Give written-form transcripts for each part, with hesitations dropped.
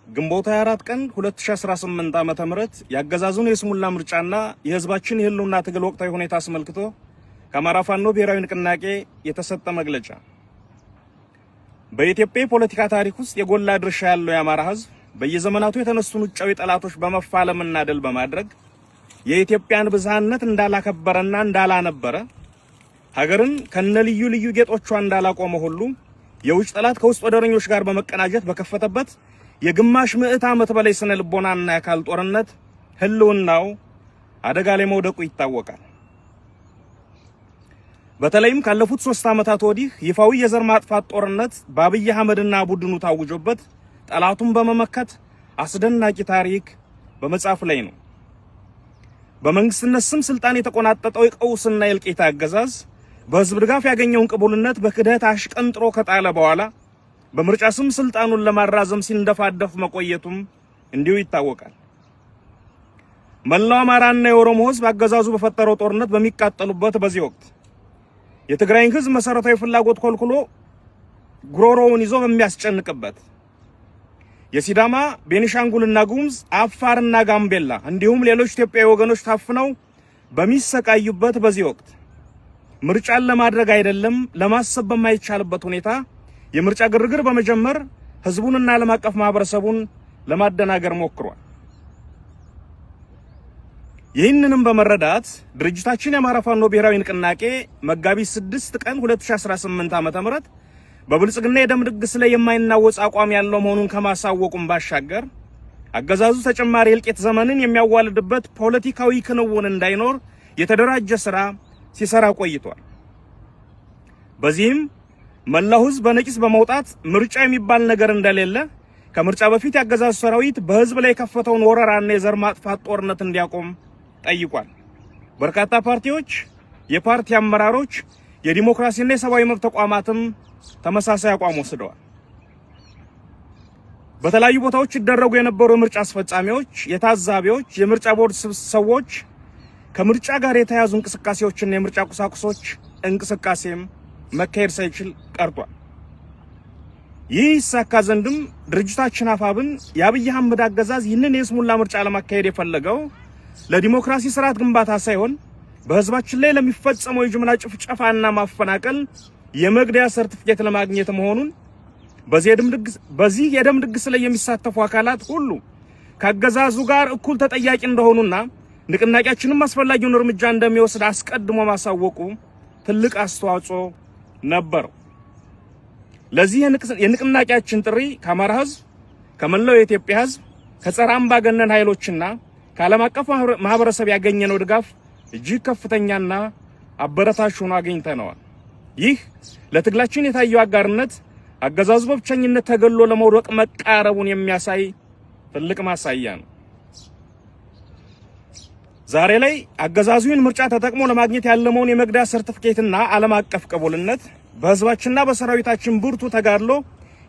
ግንቦት 24 ቀን 2018 ዓመተ ምህረት ያገዛዙን የስሙላ ምርጫና የህዝባችን የህልውና ትግል ወቅታዊ ሁኔታ አስመልክቶ ከአማራ ፋኖ ብሔራዊ ንቅናቄ የተሰጠ መግለጫ። በኢትዮጵያ ፖለቲካ ታሪክ ውስጥ የጎላ ድርሻ ያለው የአማራ ህዝብ በየዘመናቱ የተነሱን ውጫዊ ጠላቶች በመፋለምና ድል በማድረግ የኢትዮጵያን ብዝሃነት እንዳላከበረና እንዳላነበረ ሀገርን ከነልዩ ልዩ ጌጦቿ እንዳላቆመ ሁሉ የውጭ ጠላት ከውስጥ ወደረኞች ጋር በመቀናጀት በከፈተበት የግማሽ ምዕት ዓመት በላይ ስነ ልቦናና የአካል ጦርነት ህልውናው አደጋ ላይ መውደቁ ይታወቃል። በተለይም ካለፉት 3 ዓመታት ወዲህ ይፋዊ የዘር ማጥፋት ጦርነት በአብይ አህመድና ቡድኑ ታውጆበት ጠላቱን በመመከት አስደናቂ ታሪክ በመጻፍ ላይ ነው። በመንግስትነት ስም ስልጣን የተቆናጠጠው የቀውስና የእልቂት አገዛዝ በህዝብ ድጋፍ ያገኘውን ቅቡልነት በክደት አሽቀንጥሮ ከጣለ በኋላ በምርጫ ስም ስልጣኑን ለማራዘም ሲንደፋደፍ መቆየቱም እንዲሁ ይታወቃል። መላው አማራና የኦሮሞ ህዝብ አገዛዙ በፈጠረው ጦርነት በሚቃጠሉበት በዚህ ወቅት የትግራይን ህዝብ መሰረታዊ ፍላጎት ኮልኩሎ ጉሮሮውን ይዞ በሚያስጨንቅበት የሲዳማ፣ ቤኒሻንጉልና ጉሙዝ፣ አፋርና ጋምቤላ እንዲሁም ሌሎች ኢትዮጵያዊ ወገኖች ታፍነው በሚሰቃዩበት በዚህ ወቅት ምርጫን ለማድረግ አይደለም ለማሰብ በማይቻልበት ሁኔታ የምርጫ ግርግር በመጀመር ህዝቡንና ዓለም አቀፍ ማህበረሰቡን ለማደናገር ሞክሯል። ይህንንም በመረዳት ድርጅታችን የአማራ ፋኖ ብሔራዊ ንቅናቄ መጋቢት 6 ቀን 2018 ዓ.ም በብልጽግና የደም ድግስ ላይ የማይናወጽ አቋም ያለው መሆኑን ከማሳወቁም ባሻገር አገዛዙ ተጨማሪ የእልቂት ዘመንን የሚያዋልድበት ፖለቲካዊ ክንውን እንዳይኖር የተደራጀ ስራ ሲሰራ ቆይቷል። በዚህም መላው ህዝብ በነቂስ በመውጣት ምርጫ የሚባል ነገር እንደሌለ ከምርጫ በፊት ያገዛዙ ሰራዊት በህዝብ ላይ የከፈተውን ወረራና የዘር ማጥፋት ጦርነት እንዲያቆም ጠይቋል። በርካታ ፓርቲዎች፣ የፓርቲ አመራሮች፣ የዲሞክራሲና የሰብአዊ መብት ተቋማትም ተመሳሳይ አቋም ወስደዋል። በተለያዩ ቦታዎች ይደረጉ የነበሩ የምርጫ አስፈጻሚዎች፣ የታዛቢዎች፣ የምርጫ ቦርድ ሰዎች ከምርጫ ጋር የተያዙ እንቅስቃሴዎችና የምርጫ ቁሳቁሶች እንቅስቃሴም መካሄድ ሳይችል ቀርቷል። ይህ ይሳካ ዘንድም ድርጅታችን አፋብን የአብይ አህመድ አገዛዝ ይህንን የስሙላ ምርጫ ለማካሄድ የፈለገው ለዲሞክራሲ ስርዓት ግንባታ ሳይሆን በህዝባችን ላይ ለሚፈጸመው የጅምላ ጭፍጨፋና ማፈናቀል የመግደያ ሰርቲፊኬት ለማግኘት መሆኑን በዚህ የደም ድግስ ላይ የሚሳተፉ አካላት ሁሉ ከአገዛዙ ጋር እኩል ተጠያቂ እንደሆኑና ንቅናቄያችንም አስፈላጊውን እርምጃ እንደሚወስድ አስቀድሞ ማሳወቁ ትልቅ አስተዋጽኦ ነበረው። ለዚህ የንቅናቄያችን ጥሪ ከአማራ ህዝብ፣ ከመላው የኢትዮጵያ ህዝብ፣ ከጸረ አምባገነን ኃይሎችና ከዓለም አቀፍ ማህበረሰብ ያገኘነው ድጋፍ እጅግ ከፍተኛና አበረታች ሆኖ አግኝተነዋል። ይህ ለትግላችን የታየው አጋርነት አገዛዙ በብቸኝነት ተገሎ ለመውደቅ መቃረቡን የሚያሳይ ትልቅ ማሳያ ነው። ዛሬ ላይ አገዛዙን ምርጫ ተጠቅሞ ለማግኘት ያለመውን የመግደያ ሰርቲፊኬትና ዓለም አቀፍ ቅቡልነት በህዝባችንና በሰራዊታችን ብርቱ ተጋድሎ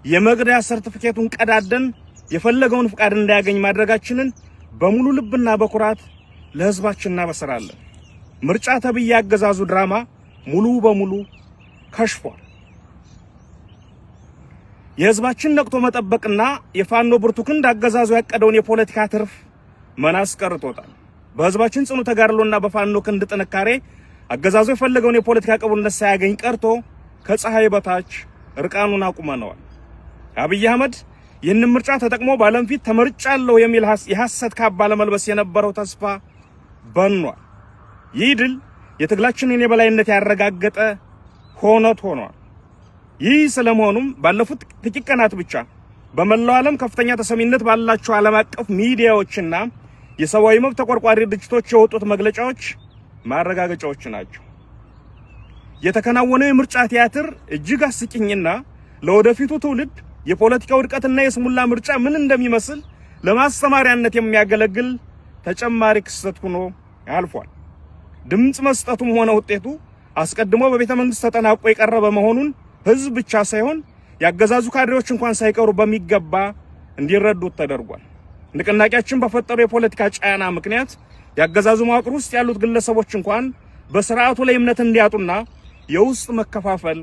የመግደያ ሰርቲፊኬቱን ቀዳደን የፈለገውን ፍቃድ እንዳያገኝ ማድረጋችንን በሙሉ ልብና በኩራት ለህዝባችን እናበስራለን። ምርጫ ተብዬ አገዛዙ ድራማ ሙሉ በሙሉ ከሽፏል። የህዝባችን ነቅቶ መጠበቅና የፋኖ ብርቱ ክንድ አገዛዙ ያቀደውን የፖለቲካ ትርፍ መናስ ቀርቶታል። በህዝባችን ጽኑ ተጋድሎና በፋኖ ክንድ ጥንካሬ አገዛዙ የፈለገውን የፖለቲካ ቅቡልነት ሳያገኝ ቀርቶ ከፀሐይ በታች እርቃኑን አቁመነዋል። አብይ አህመድ ይህንን ምርጫ ተጠቅሞ በዓለም ፊት ተመርጫለሁ የሚል የሐሰት ካባ ለመልበስ የነበረው ተስፋ በኗል። ይህ ድል የትግላችንን የበላይነት ያረጋገጠ ሆኗል። ይህ ስለመሆኑም ባለፉት ጥቂት ቀናት ብቻ በመላው ዓለም ከፍተኛ ተሰሚነት ባላቸው ዓለም አቀፍ ሚዲያዎችና የሰብአዊ መብት ተቆርቋሪ ድርጅቶች የወጡት መግለጫዎች ማረጋገጫዎች ናቸው። የተከናወነው የምርጫ ቲያትር እጅግ አስቂኝና ለወደፊቱ ትውልድ የፖለቲካ ውድቀትና የስሙላ ምርጫ ምን እንደሚመስል ለማስተማሪያነት የሚያገለግል ተጨማሪ ክስተት ሆኖ አልፏል። ድምጽ መስጠቱም ሆነ ውጤቱ አስቀድሞ በቤተ መንግስት ተጠናቆ የቀረበ መሆኑን ህዝብ ብቻ ሳይሆን ያገዛዙ ካድሬዎች እንኳን ሳይቀሩ በሚገባ እንዲረዱት ተደርጓል። ንቅናቄያችን በፈጠረው የፖለቲካ ጫና ምክንያት ያገዛዙ መዋቅር ውስጥ ያሉት ግለሰቦች እንኳን በስርዓቱ ላይ እምነት እንዲያጡና የውስጥ መከፋፈል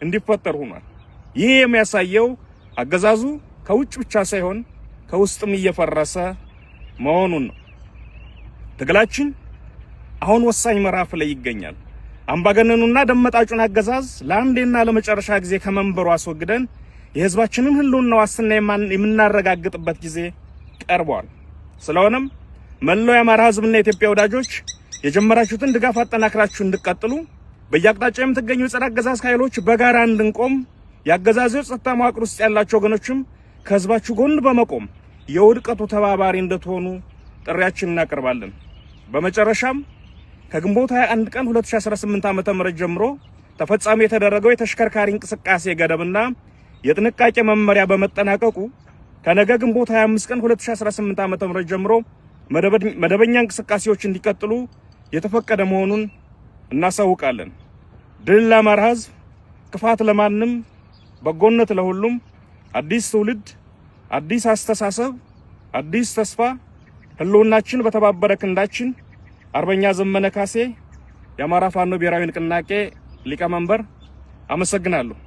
እንዲፈጠር ሆኗል። ይህ የሚያሳየው አገዛዙ ከውጭ ብቻ ሳይሆን ከውስጥም እየፈረሰ መሆኑን ነው። ትግላችን አሁን ወሳኝ ምዕራፍ ላይ ይገኛል። አምባገነኑና ደመጣጩን አገዛዝ ለአንዴና ለመጨረሻ ጊዜ ከመንበሩ አስወግደን የህዝባችንን ህልውና ዋስትና የምናረጋግጥበት ጊዜ ቀርቧል። ስለሆነም መላው የአማራ ህዝብና የኢትዮጵያ ወዳጆች የጀመራችሁትን ድጋፍ አጠናክራችሁ እንድትቀጥሉ በየአቅጣጫው የምትገኙ የጸረ አገዛዝ ኃይሎች በጋራ እንድንቆም የአገዛዙ ጸጥታ መዋቅር ውስጥ ያላችሁ ወገኖችም ከህዝባችሁ ጎን በመቆም የውድቀቱ ተባባሪ እንድትሆኑ ጥሪያችንን እናቀርባለን። በመጨረሻም ከግንቦት 21 ቀን 2018 ዓ.ም ጀምሮ ተፈጻሚ የተደረገው የተሽከርካሪ እንቅስቃሴ ገደብና የጥንቃቄ መመሪያ በመጠናቀቁ ከነገ ግንቦት 25 ቀን 2018 ዓ.ም ጀምሮ መደበኛ እንቅስቃሴዎች እንዲቀጥሉ የተፈቀደ መሆኑን እናሳውቃለን። ድል ለአማራ ህዝብ፣ ክፋት ለማንም፣ በጎነት ለሁሉም። አዲስ ትውልድ፣ አዲስ አስተሳሰብ፣ አዲስ ተስፋ። ህልውናችን በተባበረ ክንዳችን። አርበኛ ዘመነ ካሴ፣ የአማራ ፋኖ ብሔራዊ ንቅናቄ ሊቀመንበር። አመሰግናለሁ።